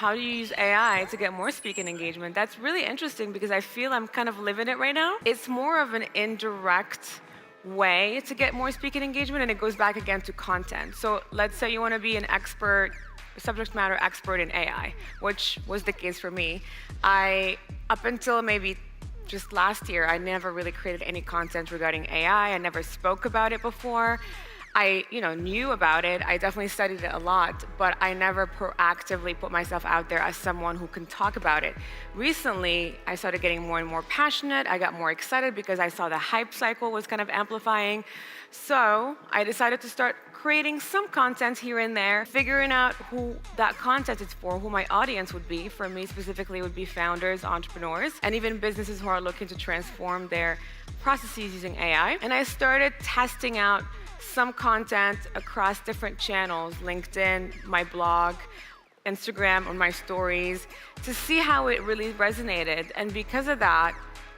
how do you use AI to get more speaking engagement? That's really interesting because I feel I'm kind of living it right now. It's more of an indirect way to get more speaking engagement, and it goes back again to content. So let's say you want to be an expert, subject matter expert in AI, which was the case for me. Up until maybe just last year, I never really created any content regarding AI. I never spoke about it before. I knew about it. I definitely studied it a lot, but I never proactively put myself out there as someone who can talk about it. Recently, I started getting more and more passionate. I got more excited because I saw the hype cycle was kind of amplifying. So I decided to start creating some content here and there, figuring out who that content is for, who my audience would be. For me specifically, it would be founders, entrepreneurs, and even businesses who are looking to transform their processes using AI. And I started testing out some content across different channels, LinkedIn, my blog, Instagram, on my stories, to see how it really resonated. And because of that,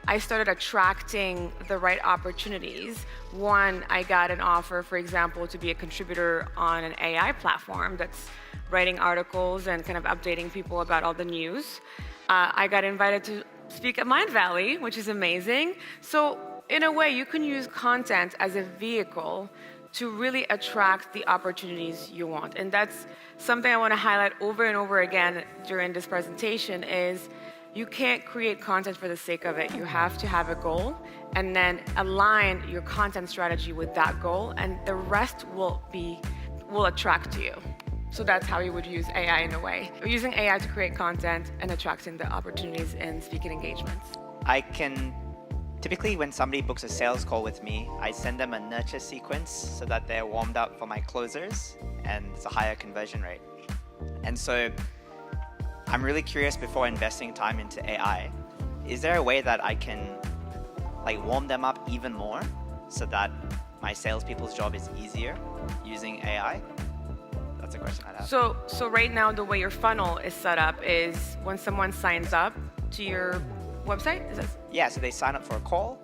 I started attracting the right opportunities. One, I got an offer, for example, to be a contributor on an AI platform that's writing articles and kind of updating people about all the news. I got invited to speak at Mindvalley, which is amazing. So in a way, you can use content as a vehicle to really attract the opportunities you want. And that's something I want to highlight over and over again during this presentation is you can't create content for the sake of it. You have to have a goal and then align your content strategy with that goal, and the rest will attract to you. So that's how you would use AI in a way. You're using AI to create content and attracting the opportunities in speaking engagements. Typically, when somebody books a sales call with me, I send them a nurture sequence so that they're warmed up for my closers, and it's a higher conversion rate. And so I'm really curious, before investing time into AI, is there a way that I can warm them up even more so that my salespeople's job is easier using AI? That's a question I'd have. So right now, the way your funnel is set up is when someone signs up to your website? Yeah, so they sign up for a call.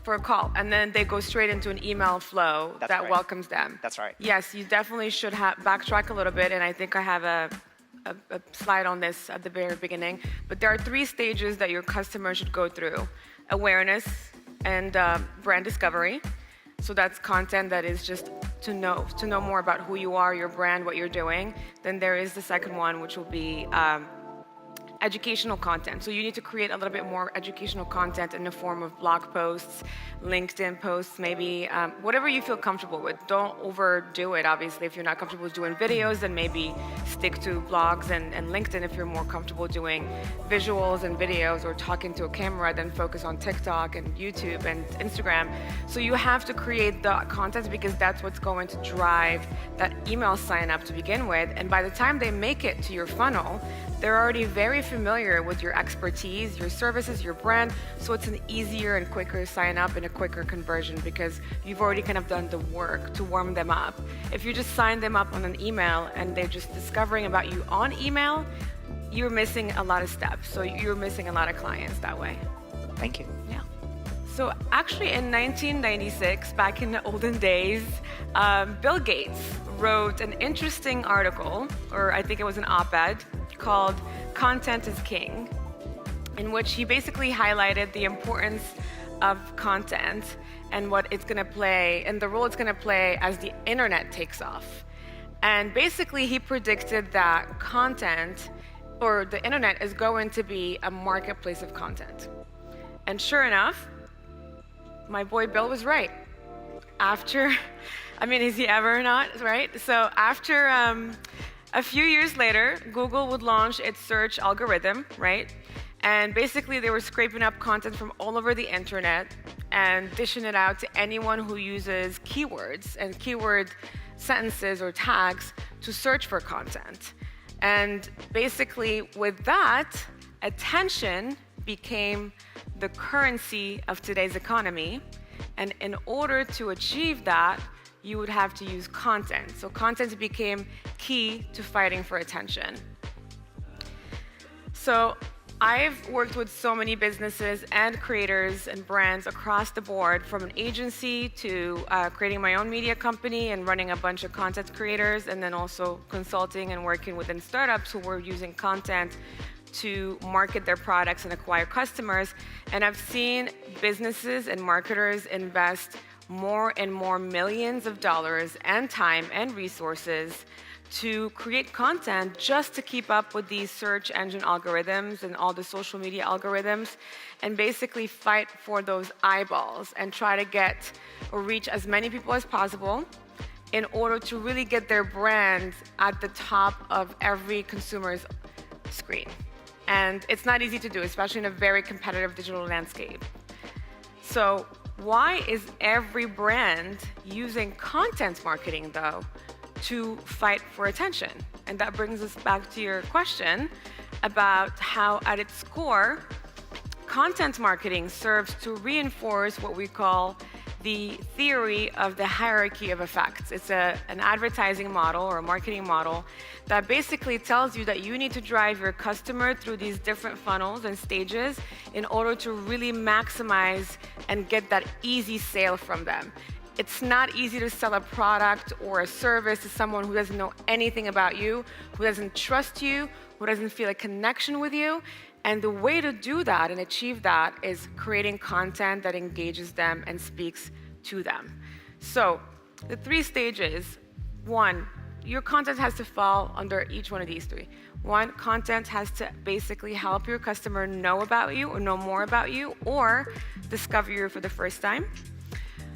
For a call, and then they go straight into an email flow that welcomes them. That's right. Yes, you definitely should backtrack a little bit, and I think I have a slide on this at the very beginning. But there are 3 stages that your customer should go through: awareness and brand discovery. So that's content that is just to know more about who you are, your brand, what you're doing. Then there is the second one, which will be educational content. So you need to create a little bit more educational content in the form of blog posts, LinkedIn posts, maybe whatever you feel comfortable with. Don't overdo it, obviously. If you're not comfortable with doing videos, then maybe stick to blogs and LinkedIn. If you're more comfortable doing visuals and videos or talking to a camera, then focus on TikTok and YouTube and Instagram. So you have to create the content because that's what's going to drive that email sign up to begin with. And by the time they make it to your funnel, they're already very familiar with your expertise, your services, your brand, so it's an easier and quicker sign up and a quicker conversion because you've already kind of done the work to warm them up. If you just sign them up on an email and they're just discovering about you on email, you're missing a lot of steps. So you're missing a lot of clients that way. Thank you. Yeah. So actually in 1996, back in the olden days, Bill Gates wrote an interesting article, or I think it was an op-ed, called Content is King, in which he basically highlighted the importance of content and what it's going to play and the role it's going to play as the internet takes off. And basically he predicted that content, or the internet, is going to be a marketplace of content. And sure enough, my boy Bill was right. Is he ever not, right? So after a few years later, Google would launch its search algorithm, right? And basically they were scraping up content from all over the internet and dishing it out to anyone who uses keywords and keyword sentences or tags to search for content. And basically with that, attention became the currency of today's economy. And in order to achieve that, you would have to use content. So content became key to fighting for attention. So I've worked with so many businesses and creators and brands across the board, from an agency to creating my own media company and running a bunch of content creators, and then also consulting and working within startups who were using content to market their products and acquire customers. And I've seen businesses and marketers invest more and more millions of dollars and time and resources to create content just to keep up with these search engine algorithms and all the social media algorithms, and basically fight for those eyeballs and try to get or reach as many people as possible in order to really get their brand at the top of every consumer's screen. And it's not easy to do, especially in a very competitive digital landscape. So why is every brand using content marketing, though, to fight for attention? And that brings us back to your question about how, at its core, content marketing serves to reinforce what we call the theory of the hierarchy of effects. It's an advertising model or a marketing model that basically tells you that you need to drive your customer through these different funnels and stages in order to really maximize and get that easy sale from them. It's not easy to sell a product or a service to someone who doesn't know anything about you, who doesn't trust you, who doesn't feel a connection with you. And the way to do that and achieve that is creating content that engages them and speaks to them. So the 3 stages: 1, your content has to fall under each one of these 3. 1, content has to basically help your customer know about you or know more about you or discover you for the first time.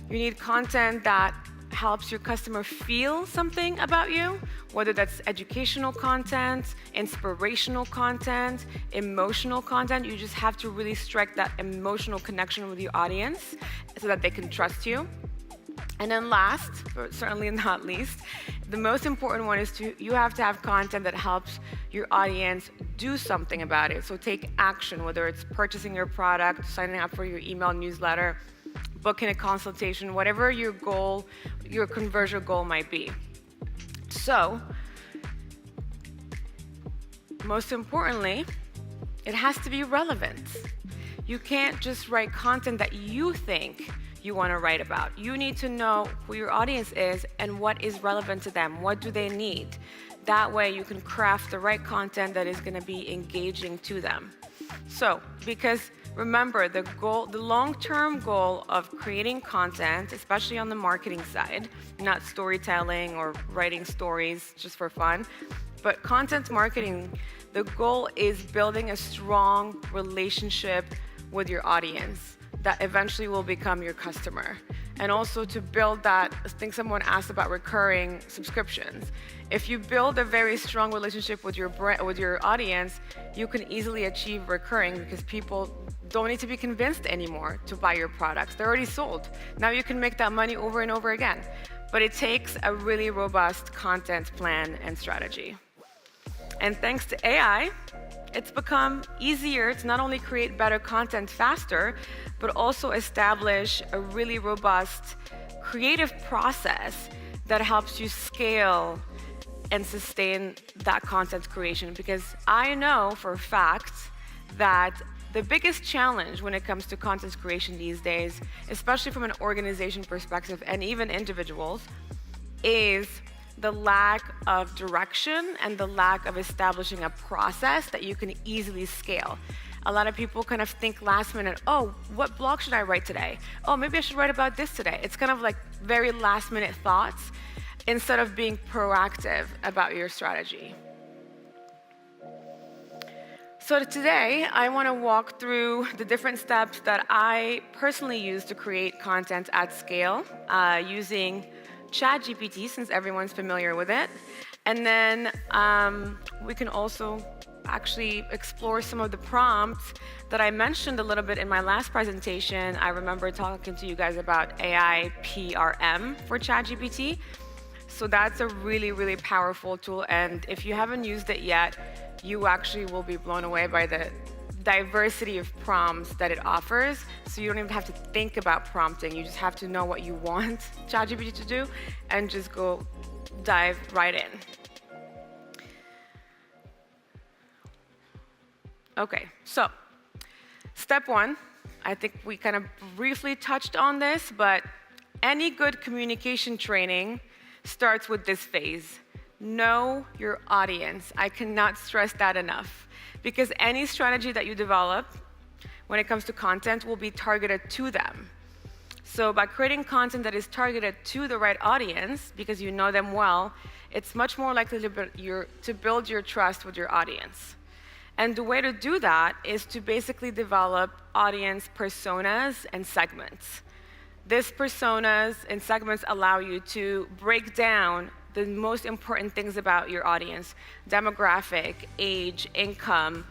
You need content that helps your customer feel something about you, whether that's educational content, inspirational content, emotional content. You just have to really strike that emotional connection with your audience so that they can trust you. And then last, but certainly not least, the most important one is you have to have content that helps your audience do something about it. So take action, whether it's purchasing your product, signing up for your email newsletter, booking a consultation, whatever your goal, your conversion goal might be. So, most importantly, it has to be relevant. You can't just write content that you think you want to write about. You need to know who your audience is and what is relevant to them. What do they need? That way you can craft the right content that is going to be engaging to them. So, because remember, the long-term goal of creating content, especially on the marketing side, not storytelling or writing stories just for fun, but content marketing, the goal is building a strong relationship with your audience that eventually will become your customer. And also to build that, I think someone asked about recurring subscriptions. If you build a very strong relationship with your audience, you can easily achieve recurring because people don't need to be convinced anymore to buy your products. They're already sold. Now you can make that money over and over again. But it takes a really robust content plan and strategy. And thanks to AI, it's become easier to not only create better content faster, but also establish a really robust creative process that helps you scale and sustain that content creation. Because I know for a fact that the biggest challenge when it comes to content creation these days, especially from an organization perspective and even individuals, is the lack of direction and the lack of establishing a process that you can easily scale. A lot of people kind of think last minute, oh, what blog should I write today? Oh, maybe I should write about this today. It's kind of like very last minute thoughts instead of being proactive about your strategy. So today, I want to walk through the different steps that I personally use to create content at scale using ChatGPT, since everyone's familiar with it. And then we can also actually explore some of the prompts that I mentioned a little bit in my last presentation. I remember talking to you guys about AI PRM for ChatGPT. So that's a really, really powerful tool. And if you haven't used it yet, you actually will be blown away by the diversity of prompts that it offers. So you don't even have to think about prompting. You just have to know what you want ChatGPT to do and just go dive right in. Okay, so step one, I think we kind of briefly touched on this, but any good communication training starts with this phase. Know your audience. I cannot stress that enough, because any strategy that you develop when it comes to content will be targeted to them. So by creating content that is targeted to the right audience, because you know them well, it's much more likely to build your trust with your audience. And the way to do that is to basically develop audience personas and segments. These personas and segments allow you to break down the most important things about your audience: demographic, age, income,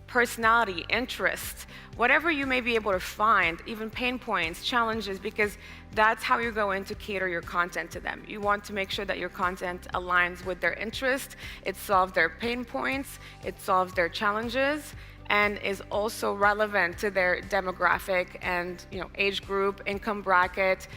personality, interests, whatever you may be able to find, even pain points, challenges, because that's how you're going to cater your content to them. You want to make sure that your content aligns with their interest, it solves their pain points, it solves their challenges, and is also relevant to their demographic and age group, income bracket,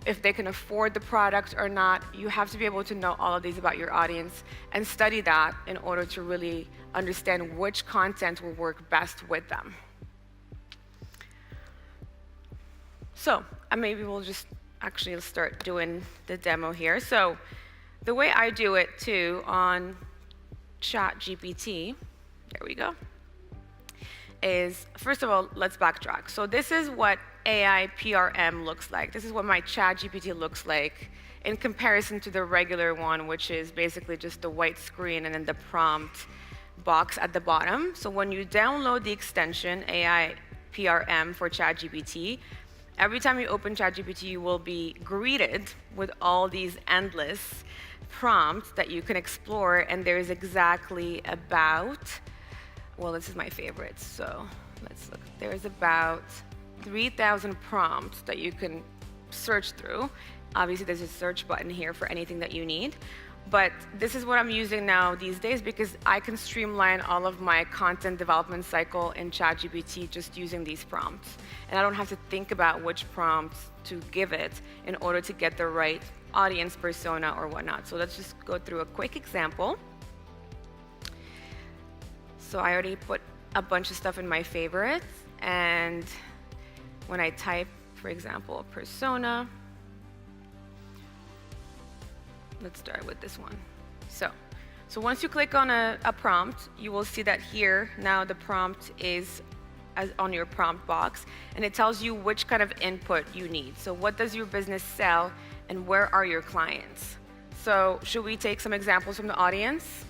if they can afford the product or not. You have to be able to know all of these about your audience and study that in order to really understand which content will work best with them. So maybe we'll just actually start doing the demo here. So the way I do it too on ChatGPT, there we go, is, first of all, let's backtrack. So this is what AI PRM looks like. This is what my ChatGPT looks like in comparison to the regular one, which is basically just the white screen and then the prompt box at the bottom. So when you download the extension AI PRM for ChatGPT, every time you open ChatGPT, you will be greeted with all these endless prompts that you can explore, and there's exactly about, well, this is my favorite, so let's look. There's about 3,000 prompts that you can search through. Obviously, there's a search button here for anything that you need. But this is what I'm using now these days, because I can streamline all of my content development cycle in ChatGPT just using these prompts. And I don't have to think about which prompts to give it in order to get the right audience persona or whatnot. So let's just go through a quick example. So I already put a bunch of stuff in my favorites, and when I type, for example, a persona, let's start with this one. So once you click on a prompt, you will see that here now the prompt is on your prompt box, and it tells you which kind of input you need. So what does your business sell, and where are your clients? So should we take some examples from the audience?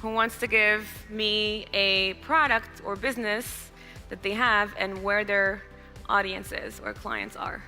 Who wants to give me a product or business that they have and where their audiences or clients are?